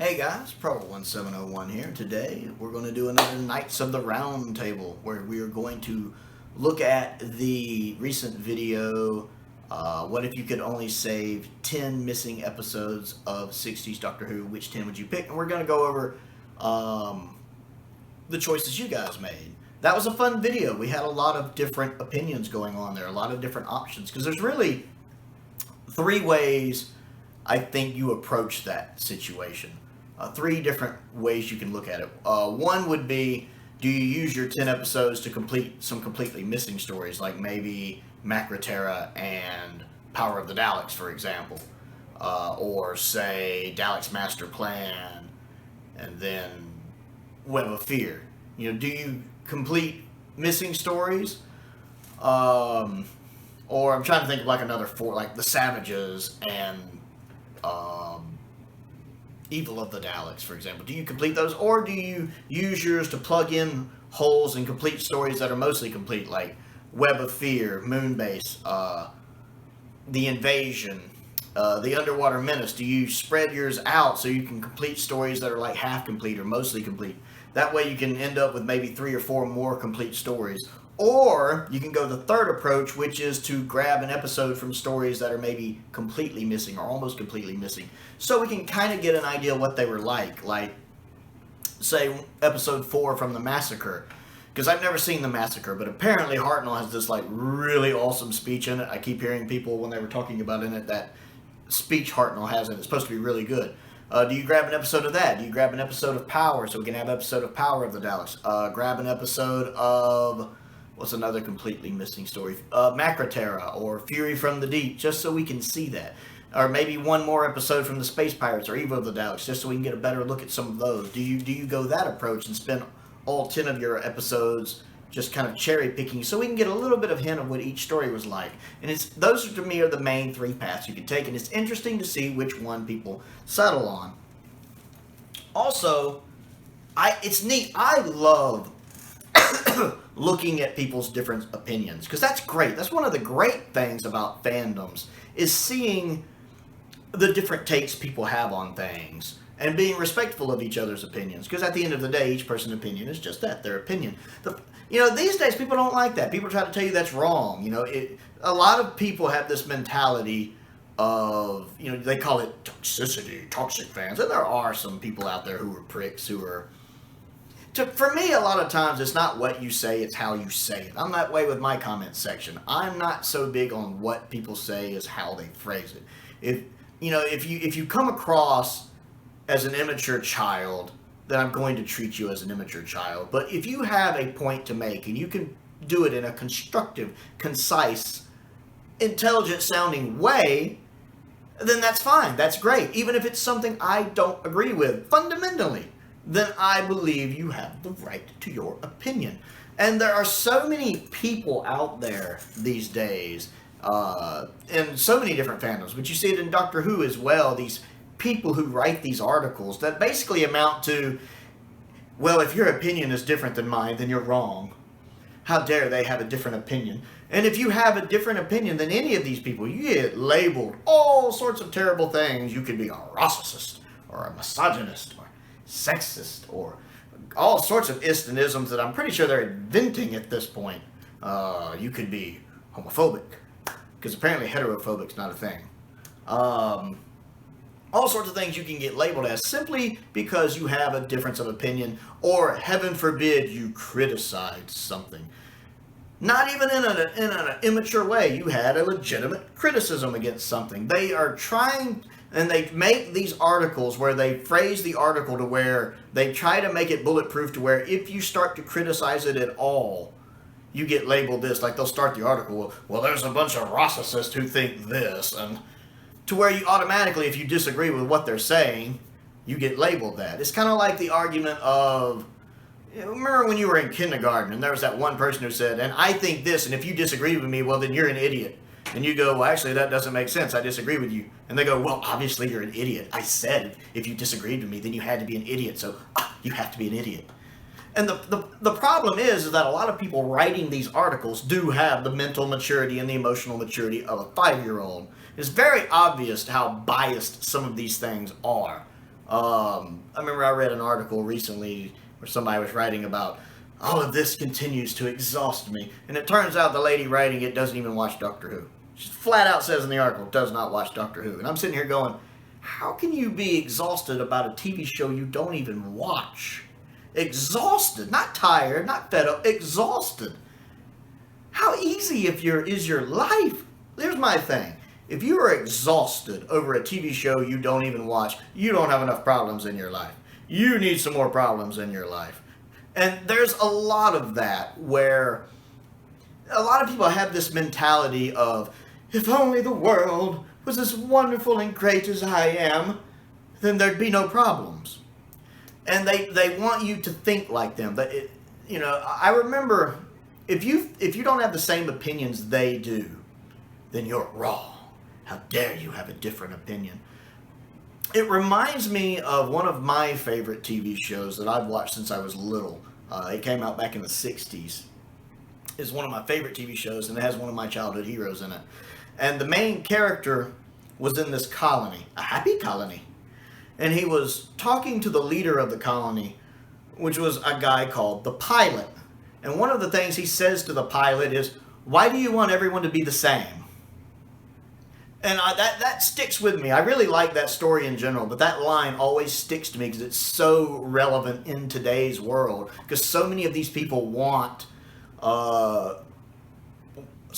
Hey guys, Prowl 1701 here. Today we're going to do another Knights of the Round Table where we are going to look at the recent video, what if you could only save 10 missing episodes of 60s Doctor Who, which 10 would you pick? And we're going to go over the choices you guys made. That was a fun video. We had a lot of different opinions going on there, a lot of different options, because there's really three ways I think you approach that situation. Three different ways you can look at it. One would be, do you use your 10 episodes to complete some completely missing stories, like maybe Macroterra and Power of the Daleks, for example, or say Daleks Master Plan, and then Web of Fear. You know, do you complete missing stories? Or I'm trying to think of like another four, like The Savages and Evil of the Daleks, for example. Do you complete those, or do you use yours to plug in holes and complete stories that are mostly complete, like Web of Fear, Moonbase, The Invasion, The Underwater Menace? Do you spread yours out so you can complete stories that are like half complete or mostly complete? That way you can end up with maybe 3 or 4 more complete stories. Or you can go the third approach, which is to grab an episode from stories that are maybe completely missing or almost completely missing, so we can kind of get an idea what they were like say episode 4 from The Massacre, because I've never seen The Massacre, but apparently Hartnell has this like really awesome speech in it. I keep hearing people when they were talking about in it that speech Hartnell has in it. It's supposed to be really good. Do you grab an episode of that? Do you grab an episode of Power, so we can have an episode of Power of the Daleks? Grab an episode of... what's another completely missing story? Macroterra or Fury from the Deep, just so we can see that. Or maybe one more episode from the Space Pirates or Evil of the Daleks, just so we can get a better look at some of those. Do you go that approach and spend all 10 of your episodes just kind of cherry picking, so we can get a little bit of hint of what each story was like? And those to me are the main 3 paths you can take, and it's interesting to see which one people settle on. Also, it's neat. I love looking at people's different opinions, because that's great. That's one of the great things about fandoms, is seeing the different takes people have on things and being respectful of each other's opinions, because at the end of the day, each person's opinion is just that, their opinion. These days people don't like that. People try to tell you that's wrong. A lot of people have this mentality of, they call it toxicity, toxic fans, and there are some people out there who are pricks, who are... For me, a lot of times, it's not what you say, it's how you say it. I'm that way with my comment section. I'm not so big on what people say as how they phrase it. If you come across as an immature child, then I'm going to treat you as an immature child. But if you have a point to make, and you can do it in a constructive, concise, intelligent-sounding way, then that's fine. That's great. Even if it's something I don't agree with, fundamentally, then I believe you have the right to your opinion. And there are so many people out there these days, in so many different fandoms, but you see it in Doctor Who as well, these people who write these articles that basically amount to, well, if your opinion is different than mine, then you're wrong. How dare they have a different opinion? And if you have a different opinion than any of these people, you get labeled all sorts of terrible things. You could be a racist, or a misogynist, or sexist, or all sorts of istonisms that I'm pretty sure they're inventing at this point. You could be homophobic, because apparently heterophobic's not a thing. All sorts of things you can get labeled as simply because you have a difference of opinion, or heaven forbid you criticize something. Not even in an immature way. You had a legitimate criticism against something. They are trying, and they make these articles where they phrase the article to where they try to make it bulletproof, to where if you start to criticize it at all, you get labeled this. Like, they'll start the article, well, there's a bunch of racists who think this, and to where you automatically, if you disagree with what they're saying, you get labeled that. It's kind of like the argument of, remember when you were in kindergarten and there was that one person who said, and I think this, and if you disagree with me, well, then you're an idiot. And you go, well, actually, that doesn't make sense. I disagree with you. And they go, well, obviously you're an idiot. I said if you disagreed with me, then you had to be an idiot. So you have to be an idiot. And the problem is that a lot of people writing these articles do have the mental maturity and the emotional maturity of a 5-year-old. It's very obvious how biased some of these things are. I remember I read an article recently where somebody was writing about all of this continues to exhaust me, and it turns out the lady writing it doesn't even watch Doctor Who. She flat out says in the article, does not watch Doctor Who. And I'm sitting here going, how can you be exhausted about a TV show you don't even watch? Exhausted, not tired, not fed up, exhausted. How easy is your life? Here's my thing. If you are exhausted over a TV show you don't even watch, you don't have enough problems in your life. You need some more problems in your life. And there's a lot of that where a lot of people have this mentality of, if only the world was as wonderful and great as I am, then there'd be no problems. And they want you to think like them. But I remember, if you don't have the same opinions they do, then you're wrong. How dare you have a different opinion? It reminds me of one of my favorite TV shows that I've watched since I was little. It came out back in the 60s. It's one of my favorite TV shows, and it has one of my childhood heroes in it. And the main character was in this colony, a happy colony. And he was talking to the leader of the colony, which was a guy called the pilot. And one of the things he says to the pilot is, why do you want everyone to be the same? And that sticks with me. I really like that story in general, but that line always sticks to me because it's so relevant in today's world. Because so many of these people want, so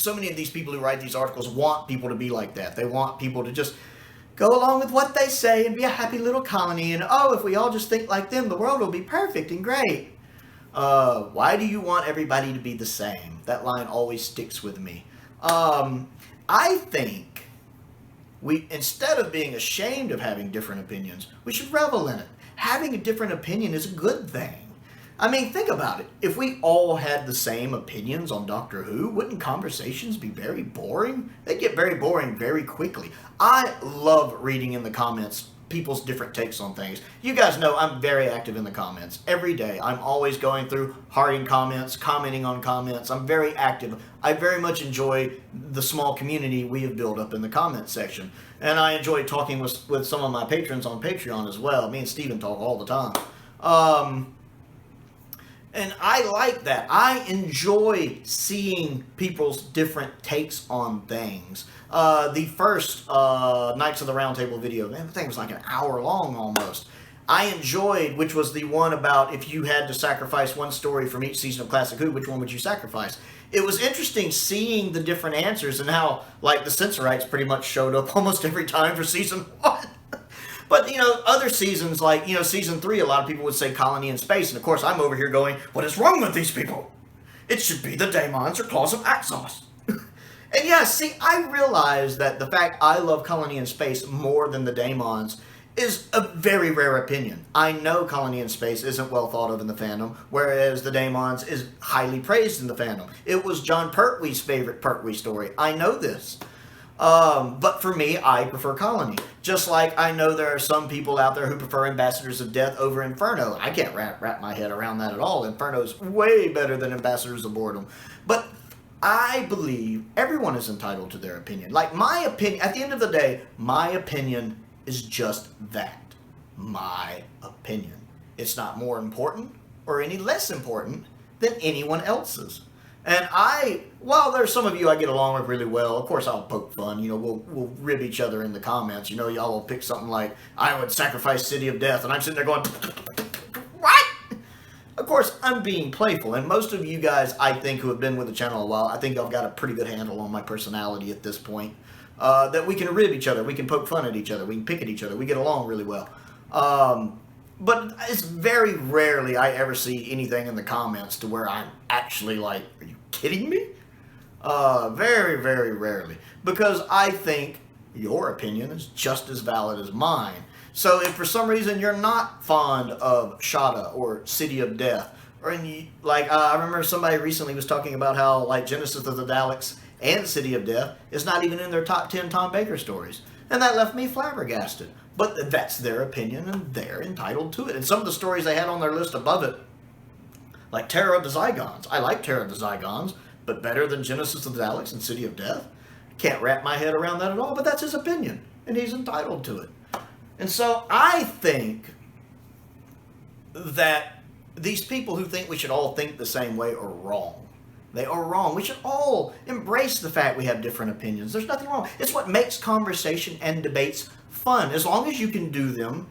many of these people who write these articles want people to be like that. They want people to just go along with what they say and be a happy little colony. And if we all just think like them, the world will be perfect and great. Why do you want everybody to be the same? That line always sticks with me. I think instead of being ashamed of having different opinions, we should revel in it. Having a different opinion is a good thing. I mean, think about it. If we all had the same opinions on Doctor Who, wouldn't conversations be very boring? They'd get very boring very quickly. I love reading in the comments people's different takes on things. You guys know I'm very active in the comments. Every day, I'm always going through hearting comments, commenting on comments. I'm very active. I very much enjoy the small community we have built up in the comment section. And I enjoy talking with some of my patrons on Patreon as well. Me and Steven talk all the time. And I like that. I enjoy seeing people's different takes on things. The first Knights of the Round Table video, man, the thing was like an hour long almost. I enjoyed, which was the one about if you had to sacrifice one story from each season of Classic Who, which one would you sacrifice? It was interesting seeing the different answers and how, like, the censorites pretty much showed up almost every time for season 1. But, other seasons, like, season 3, a lot of people would say Colony in Space. And, of course, I'm over here going, what is wrong with these people? It should be the Daemons or Claws of Axos. And, yeah, see, I realize that the fact I love Colony in Space more than the Daemons is a very rare opinion. I know Colony in Space isn't well thought of in the fandom, whereas the Daemons is highly praised in the fandom. It was John Pertwee's favorite Pertwee story. I know this. But for me, I prefer Colony. Just like I know there are some people out there who prefer Ambassadors of Death over Inferno. I can't wrap my head around that at all. Inferno's way better than Ambassadors of Boredom. But I believe everyone is entitled to their opinion. Like, my opinion, at the end of the day, my opinion is just that. My opinion. It's not more important or any less important than anyone else's. And while there's some of you I get along with really well, of course I'll poke fun, we'll rib each other in the comments. Y'all will pick something like, I would sacrifice City of Death, and I'm sitting there going, what? Of course, I'm being playful, and most of you guys, I think, who have been with the channel a while, I think I've got a pretty good handle on my personality at this point. That we can rib each other, we can poke fun at each other, we can pick at each other, we get along really well. But it's very rarely I ever see anything in the comments to where I'm actually like, are you kidding me? Very, very rarely. Because I think your opinion is just as valid as mine. So if for some reason you're not fond of Shada or City of Death, or I remember somebody recently was talking about how like Genesis of the Daleks and City of Death is not even in their top 10 Tom Baker stories. And that left me flabbergasted. But that's their opinion, and they're entitled to it. And some of the stories they had on their list above it, like Terror of the Zygons. I like Terror of the Zygons, but better than Genesis of the Daleks and City of Death? Can't wrap my head around that at all, but that's his opinion, and he's entitled to it. And so I think that these people who think we should all think the same way are wrong. They are wrong. We should all embrace the fact we have different opinions. There's nothing wrong. It's what makes conversation and debates fun, as long as you can do them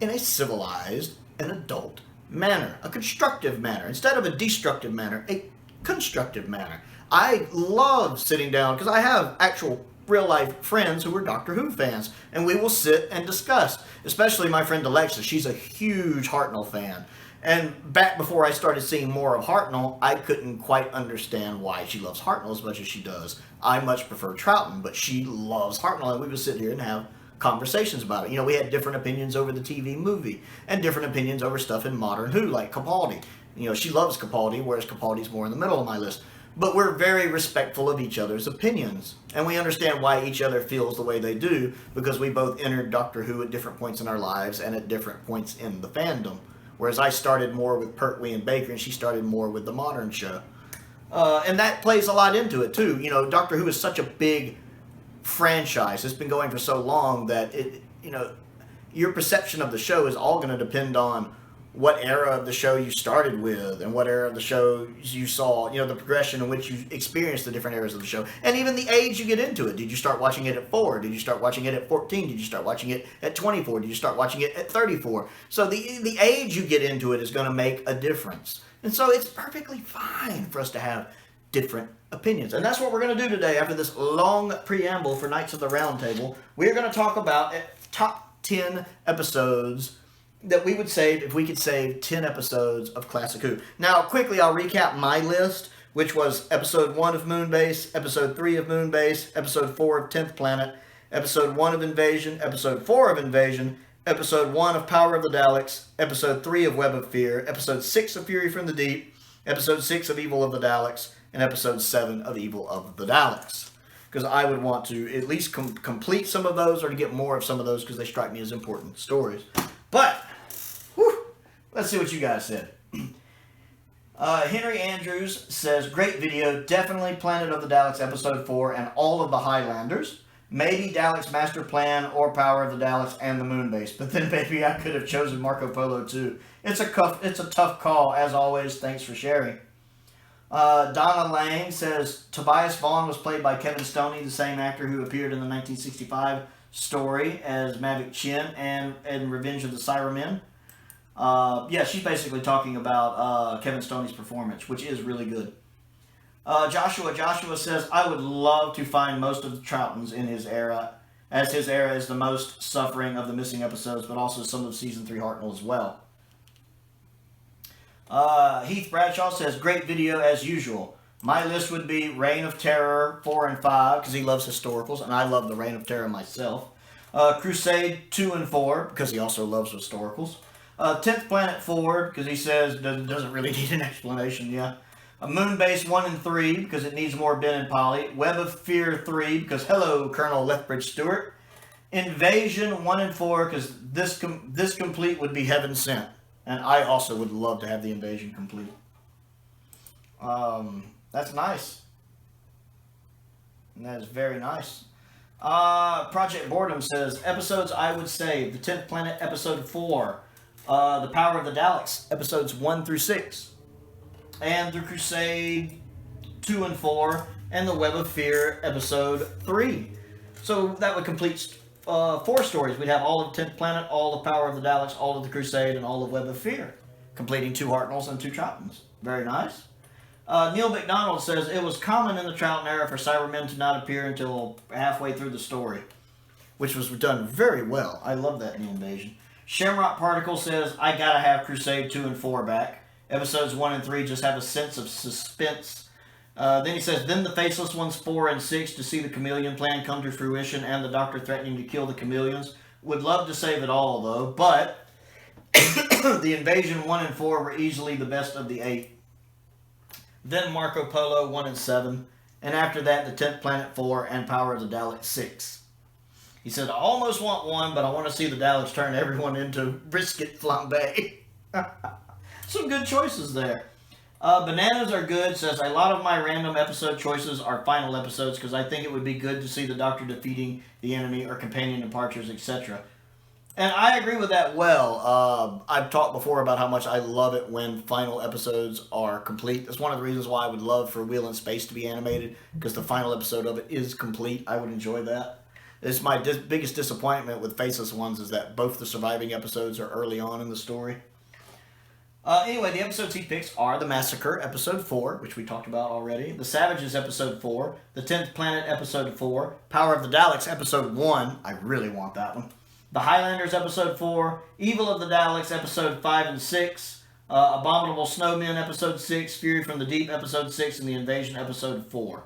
in a civilized and adult manner, a constructive manner, instead of a destructive manner, a constructive manner. I love sitting down, because I have actual real-life friends who are Doctor Who fans, and we will sit and discuss, especially my friend Alexa. She's a huge Hartnell fan. And back before I started seeing more of Hartnell, I couldn't quite understand why she loves Hartnell as much as she does. I much prefer Troughton, but she loves Hartnell, and we would sit here and have conversations about it. You know, we had different opinions over the TV movie, and different opinions over stuff in modern Who, like Capaldi. You know, she loves Capaldi, whereas Capaldi's more in the middle of my list. But we're very respectful of each other's opinions, and we understand why each other feels the way they do, because we both entered Doctor Who at different points in our lives and at different points in the fandom. Whereas I started more with Pertwee and Baker, and she started more with the modern show. And that plays a lot into it, too. You know, Doctor Who is such a big franchise. It's been going for so long that, your perception of the show is all going to depend on what era of the show you started with and what era of the show you saw, the progression in which you experienced the different eras of the show. And even the age you get into it. Did you start watching it at 4? Did you start watching it at 14? Did you start watching it at 24? Did you start watching it at 34? So the age you get into it is going to make a difference. And so it's perfectly fine for us to have different opinions. And that's what we're going to do today after this long preamble for Knights of the Round Table. We're going to talk about top 10 episodes that we would save if we could save 10 episodes of Classic Who. Now, quickly, I'll recap my list, which was Episode 1 of Moonbase, Episode 3 of Moonbase, Episode 4 of 10th Planet, Episode 1 of Invasion, Episode 4 of Invasion, Episode 1 of Power of the Daleks, Episode 3 of Web of Fear, Episode 6 of Fury from the Deep, Episode 6 of Evil of the Daleks, and Episode 7 of Evil of the Daleks. Because I would want to at least complete some of those, or to get more of some of those, because they strike me as important stories. But let's see what you guys said. Henry Andrews says, great video, definitely Planet of the Daleks Episode 4 and all of the Highlanders. Maybe Daleks Master Plan or Power of the Daleks and the Moonbase. But then maybe I could have chosen Marco Polo too. It's a tough call, as always. Thanks for sharing. Donna Lang says, Tobias Vaughn was played by Kevin Stoney, the same actor who appeared in the 1965 story as Mavic Chin and in Revenge of the Cybermen. She's basically talking about Kevin Stoney's performance, which is really good. Joshua says, I would love to find most of the Troughtons in his era, as his era is the most suffering of the missing episodes, but also some of Season 3 Hartnell as well. Heath Bradshaw says, great video as usual. My list would be Reign of Terror 4 and 5, because he loves historicals, and I love the Reign of Terror myself. Crusade 2 and 4, because he also loves historicals. 10th Planet 4, because he says doesn't really need an explanation, yeah. Moonbase 1 and 3, because it needs more Ben and Polly. Web of Fear 3, because hello, Colonel Lethbridge Stewart. Invasion 1 and 4, because this complete would be Heaven Sent. And I also would love to have the Invasion complete. That's nice. And that is very nice. Project Boredom says, episodes I would save. The 10th Planet, Episode 4. The Power of the Daleks, Episodes 1 through 6. And The Crusade 2 and 4. And The Web of Fear, Episode 3. So that would complete 4 stories. We'd have all of 10th Planet, all of Power of the Daleks, all of The Crusade, and all of Web of Fear. Completing 2 Hartnells and 2 Troughtons. Very nice. Neil McDonald says, it was common in the Troughton era for Cybermen to not appear until halfway through the story. Which was done very well. I love that in the Invasion. Shamrock Particle says, I gotta have Crusade 2 and 4 back. Episodes 1 and 3 just have a sense of suspense. Then he says, then the Faceless Ones 4 and 6 to see the Chameleon plan come to fruition and the Doctor threatening to kill the Chameleons. Would love to save it all, though, but the Invasion 1 and 4 were easily the best of the 8. Then Marco Polo 1 and 7. And after that, the 10th Planet 4 and Power of the Daleks 6. He said, I almost want 1, but I want to see the Daleks turn everyone into brisket flambe. Some good choices there. Bananas are good, says, a lot of my random episode choices are final episodes because I think it would be good to see the Doctor defeating the enemy or companion departures, etc. And I agree with that well. I've talked before about how much I love it when final episodes are complete. That's one of the reasons why I would love for Wheel in Space to be animated, because the final episode of it is complete. I would enjoy that. It's my biggest disappointment with Faceless Ones is that both the surviving episodes are early on in the story. Anyway, the episodes he picks are The Massacre, Episode 4, which we talked about already. The Savages, Episode 4. The 10th Planet, Episode 4. Power of the Daleks, Episode 1. I really want that one. The Highlanders, Episode 4. Evil of the Daleks, Episode 5 and 6. Abominable Snowmen, Episode 6. Fury from the Deep, Episode 6. And The Invasion, Episode 4.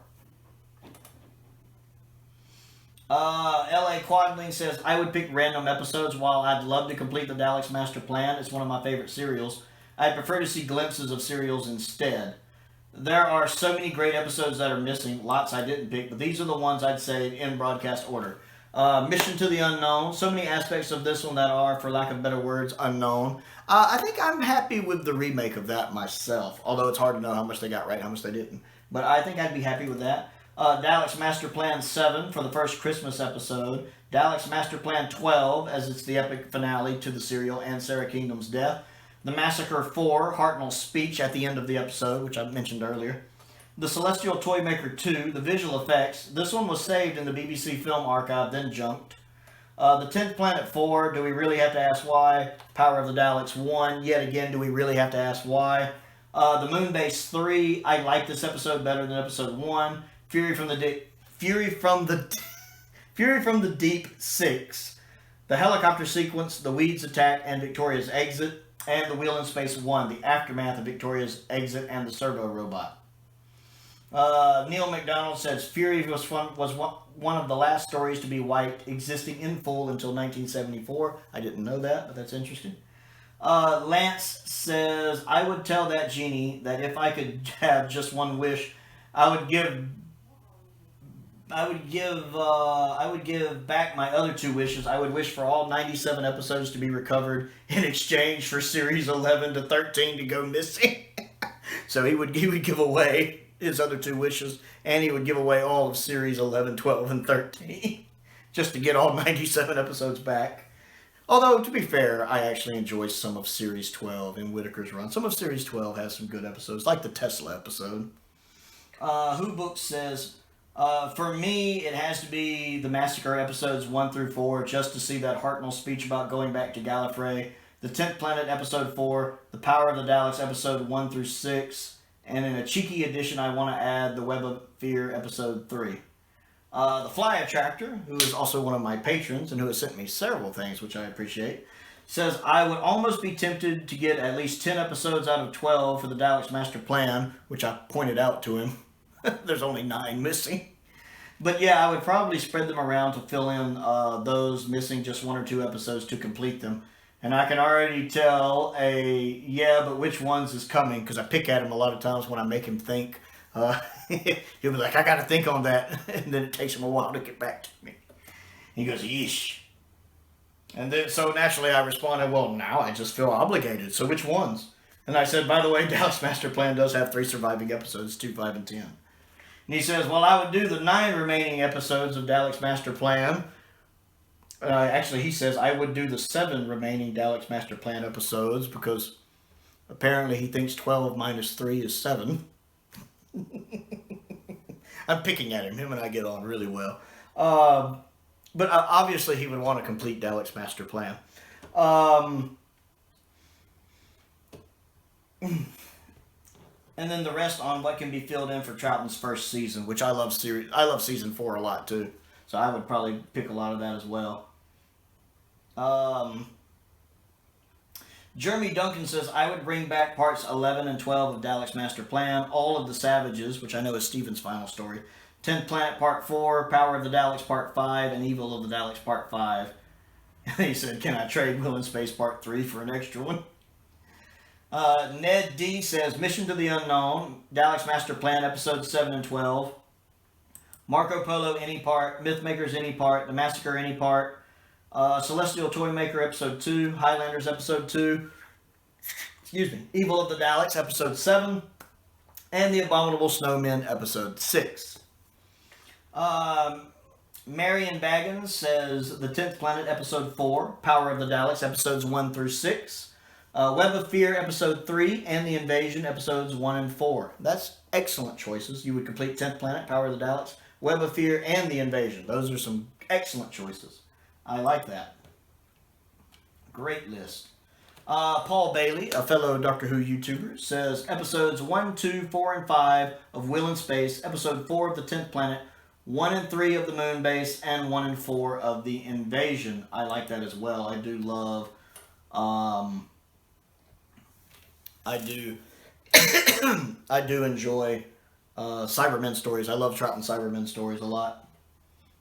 L.A. Quadling says, I would pick random episodes. While I'd love to complete the Daleks Master Plan, it's one of my favorite serials. I'd prefer to see glimpses of serials instead. There are so many great episodes that are missing. Lots I didn't pick, but these are the ones I'd say in broadcast order. Mission to the Unknown. So many aspects of this one that are, for lack of better words, unknown. I think I'm happy with the remake of that myself, although it's hard to know how much they got right, how much they didn't. But I think I'd be happy with that. Daleks Master Plan 7 for the first Christmas episode. Daleks Master Plan 12, as it's the epic finale to the serial and Sarah Kingdom's death. The Massacre 4, Hartnell's speech at the end of the episode, which I mentioned earlier. The Celestial Toymaker 2, the visual effects. This one was saved in the BBC Film Archive, then junked. The 10th Planet 4, do we really have to ask why? Power of the Daleks 1, yet again, do we really have to ask why? The Moonbase 3, I like this episode better than episode 1. Fury from the Deep 6. The helicopter sequence, the Weeds attack, and Victoria's exit. And the Wheel in Space 1, the aftermath of Victoria's exit and the servo robot. Neil McDonald says, Fury was one of the last stories to be wiped, existing in full until 1974. I didn't know that, but that's interesting. Lance says, I would tell that genie that if I could have just one wish, I would give back my other two wishes. I would wish for all 97 episodes to be recovered in exchange for series 11 to 13 to go missing. So he would give away his other two wishes, and he would give away all of series 11, 12, and 13 just to get all 97 episodes back. Although, to be fair, I actually enjoy some of series 12 in Whitaker's run. Some of series 12 has some good episodes, like the Tesla episode. Who Book says, for me, it has to be the Massacre episodes 1 through 4, just to see that Hartnell speech about going back to Gallifrey. The 10th Planet episode 4, the Power of the Daleks episode 1 through 6, and in a cheeky addition, I want to add the Web of Fear episode 3. The Flyattractor, who is also one of my patrons and who has sent me several things, which I appreciate, says, I would almost be tempted to get at least 10 episodes out of 12 for the Daleks Master Plan, which I pointed out to him. There's only 9 missing. But yeah, I would probably spread them around to fill in those missing just 1 or 2 episodes to complete them. And I can already tell but which ones is coming, because I pick at him a lot of times when I make him think. He'll be like, I got to think on that. And then it takes him a while to get back to me. He goes, yeesh. And then, so naturally I responded, well, now I just feel obligated. So which ones? And I said, by the way, Dallas Master Plan does have 3 surviving episodes, 2, 5, and 10. And he says, well, I would do the 9 remaining episodes of Daleks Master Plan. Actually, he says, I would do the 7 remaining Daleks Master Plan episodes, because apparently he thinks 12 minus 3 is 7. I'm picking at him. Him and I get on really well. But obviously he would want to complete Daleks Master Plan. And then the rest on what can be filled in for Troughton's first season, which I love season 4 a lot too. So I would probably pick a lot of that as well. Jeremy Duncan says, I would bring back parts 11 and 12 of Daleks Master Plan, all of the Savages, which I know is Stephen's final story, 10th Planet Part 4, Power of the Daleks Part 5, and Evil of the Daleks Part 5. And he said, can I trade Will in Space Part 3 for an extra one? Ned D says, Mission to the Unknown, Daleks Master Plan, Episodes 7 and 12. Marco Polo, any part. Mythmakers, any part. The Massacre, any part. Celestial Toymaker, Episode 2. Highlanders, Episode 2. Evil of the Daleks, Episode 7. And The Abominable Snowmen, Episode 6. Marion Baggins says The 10th Planet, Episode 4, Power of the Daleks, Episodes 1 through 6. Web of Fear, Episode 3, and The Invasion, Episodes 1 and 4. That's excellent choices. You would complete 10th Planet, Power of the Daleks, Web of Fear, and The Invasion. Those are some excellent choices. I like that. Great list. Paul Bailey, a fellow Doctor Who YouTuber, says Episodes 1, 2, 4, and 5 of Will in Space, Episode 4 of The 10th Planet, 1 and 3 of the Moon Base, and 1 and 4 of The Invasion. I like that as well. I do love... I do enjoy Cybermen stories. I love Troughton Cybermen stories a lot.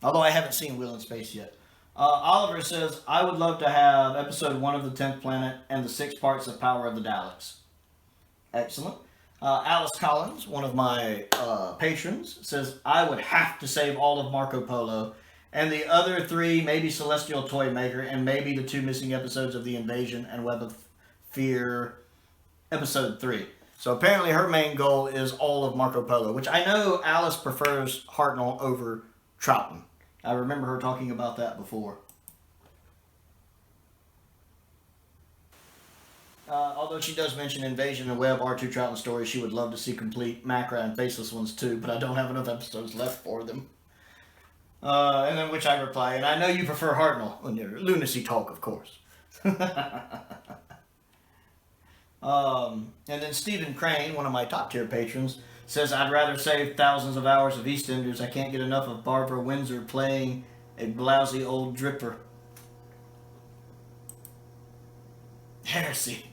Although I haven't seen Will in Space yet. Oliver says, I would love to have Episode 1 of The 10th Planet and the 6 parts of Power of the Daleks. Excellent. Alice Collins, one of my patrons, says, I would have to save all of Marco Polo, and the other 3, maybe Celestial Toymaker, and maybe the 2 missing episodes of The Invasion and Web of Fear, Episode 3. So apparently her main goal is all of Marco Polo, which I know Alice prefers Hartnell over Troughton. I remember her talking about that before. Although she does mention Invasion and Web are 2 Troughton stories, she would love to see complete Macra and Faceless ones too, but I don't have enough episodes left for them. And then which I reply, and I know you prefer Hartnell. Lunacy talk, of course. And then Stephen Crane, one of my top tier patrons, says, I'd rather save thousands of hours of EastEnders. I can't get enough of Barbara Windsor playing a blousy old dripper. Heresy.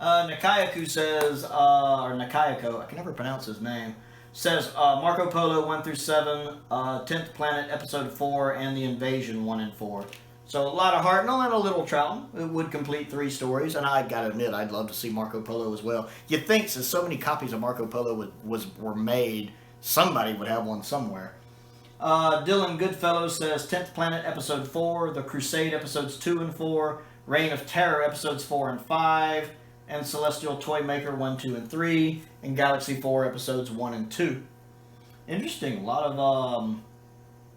Nakayaku says, or Nakayako, I can never pronounce his name, says Marco Polo 1 through 7, 10th Planet Episode 4, and The Invasion 1 and 4. So a lot of Hartnell and a little Troughton. It would complete 3 stories, and I gotta admit, I'd love to see Marco Polo as well. You'd think since so many copies of Marco Polo were made, somebody would have one somewhere. Dylan Goodfellow says 10th Planet Episode 4, The Crusade Episodes 2 and 4, Reign of Terror Episodes 4 and 5, and Celestial Toymaker 1, 2, and 3, and Galaxy 4 Episodes 1 and 2. Interesting, a lot of,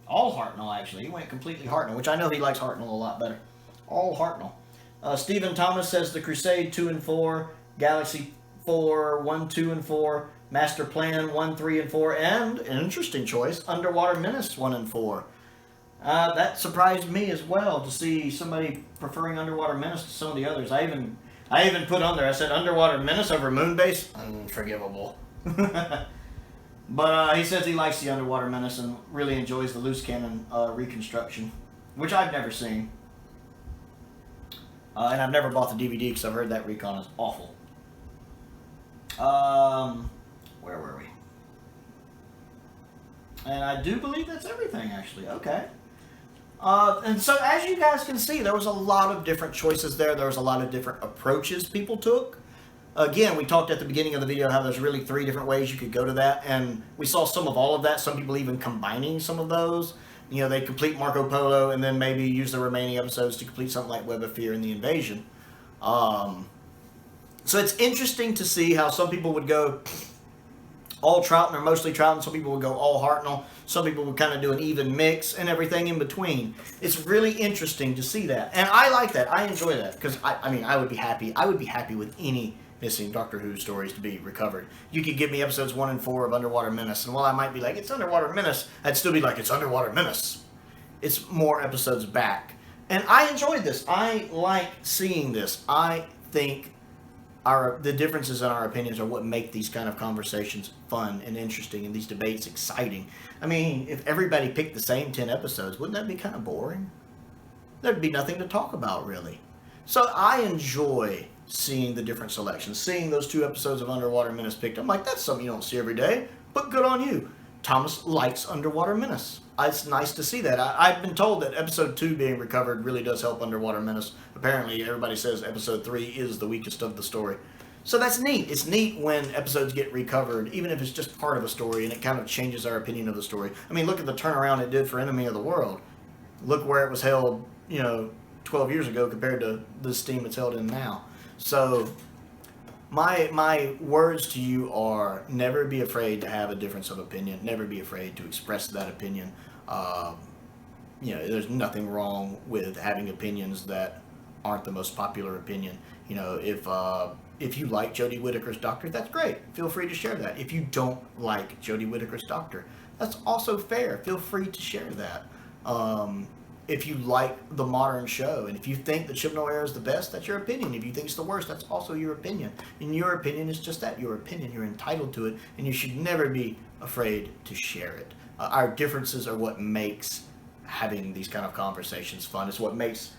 all Hartnell, actually. He went completely Hartnell, which I know he likes Hartnell a lot better. All Hartnell. Stephen Thomas says The Crusade 2 and 4, Galaxy 4, 1, 2, and 4, Master Plan 1, 3, and 4, and, an interesting choice, Underwater Menace 1 and 4. That surprised me as well, to see somebody preferring Underwater Menace to some of the others. I even put on there, I said Underwater Menace over Moonbase? Unforgivable. But he says he likes the Underwater Menace and really enjoys the loose cannon reconstruction, which I've never seen. And I've never bought the DVD because I've heard that recon is awful. Where were we? And I do believe that's everything, actually. Okay. And so, as you guys can see, there was a lot of different choices there. There was a lot of different approaches people took. Again, we talked at the beginning of the video how there's really 3 different ways you could go to that, and we saw some of all of that. Some people even combining some of those. You know, they complete Marco Polo and then maybe use the remaining episodes to complete something like Web of Fear and The Invasion. So it's interesting to see how some people would go all Troughton or mostly Troughton. Some people would go all Hartnell. Some people would kind of do an even mix and everything in between. It's really interesting to see that, and I like that. I enjoy that because I mean, I would be happy. I would be happy with any missing Doctor Who stories to be recovered. You could give me episodes 1 and 4 of Underwater Menace, and while I might be like, it's Underwater Menace, I'd still be like, it's Underwater Menace. It's more episodes back. And I enjoyed this. I like seeing this. I think the differences in our opinions are what make these kind of conversations fun and interesting, and these debates exciting. I mean, if everybody picked the same 10 episodes, wouldn't that be kind of boring? There'd be nothing to talk about, really. So I enjoy seeing the different selections, seeing those 2 episodes of Underwater Menace picked. I'm like, that's something you don't see every day, but good on you. Thomas likes Underwater Menace. It's nice to see that. I've been told that episode 2 being recovered really does help Underwater Menace. Apparently, everybody says episode 3 is the weakest of the story. So that's neat. It's neat when episodes get recovered, even if it's just part of a story, and it kind of changes our opinion of the story. I mean, look at the turnaround it did for Enemy of the World. Look where it was held, 12 years ago compared to the steam it's held in now. So, my words to you are: never be afraid to have a difference of opinion. Never be afraid to express that opinion. There's nothing wrong with having opinions that aren't the most popular opinion. If you like Jodie Whittaker's Doctor, that's great. Feel free to share that. If you don't like Jodie Whittaker's Doctor, that's also fair. Feel free to share that. If you like the modern show, and if you think the Chibnall era is the best, that's your opinion. If you think it's the worst, that's also your opinion. And your opinion is just that, your opinion. You're entitled to it, and you should never be afraid to share it. Our differences are what makes having these kind of conversations fun. It's what makes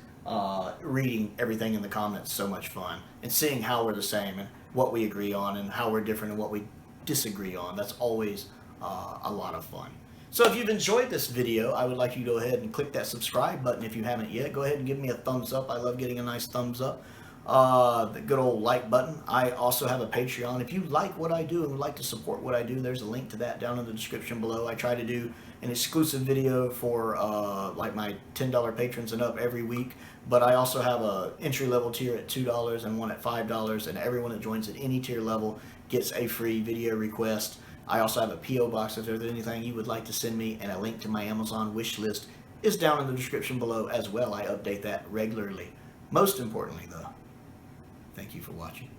reading everything in the comments so much fun, and seeing how we're the same and what we agree on and how we're different and what we disagree on. That's always a lot of fun. So if you've enjoyed this video, I would like you to go ahead and click that subscribe button if you haven't yet. Go ahead and give me a thumbs up. I love getting a nice thumbs up. The good old like button. I also have a Patreon. If you like what I do and would like to support what I do, there's a link to that down in the description below. I try to do an exclusive video for like my $10 patrons and up every week, but I also have a entry-level tier at $2 and one at $5, and everyone that joins at any tier level gets a free video request. I also have a P.O. box if there's anything you would like to send me, and a link to my Amazon wish list is down in the description below as well. I update that regularly. Most importantly, though, thank you for watching.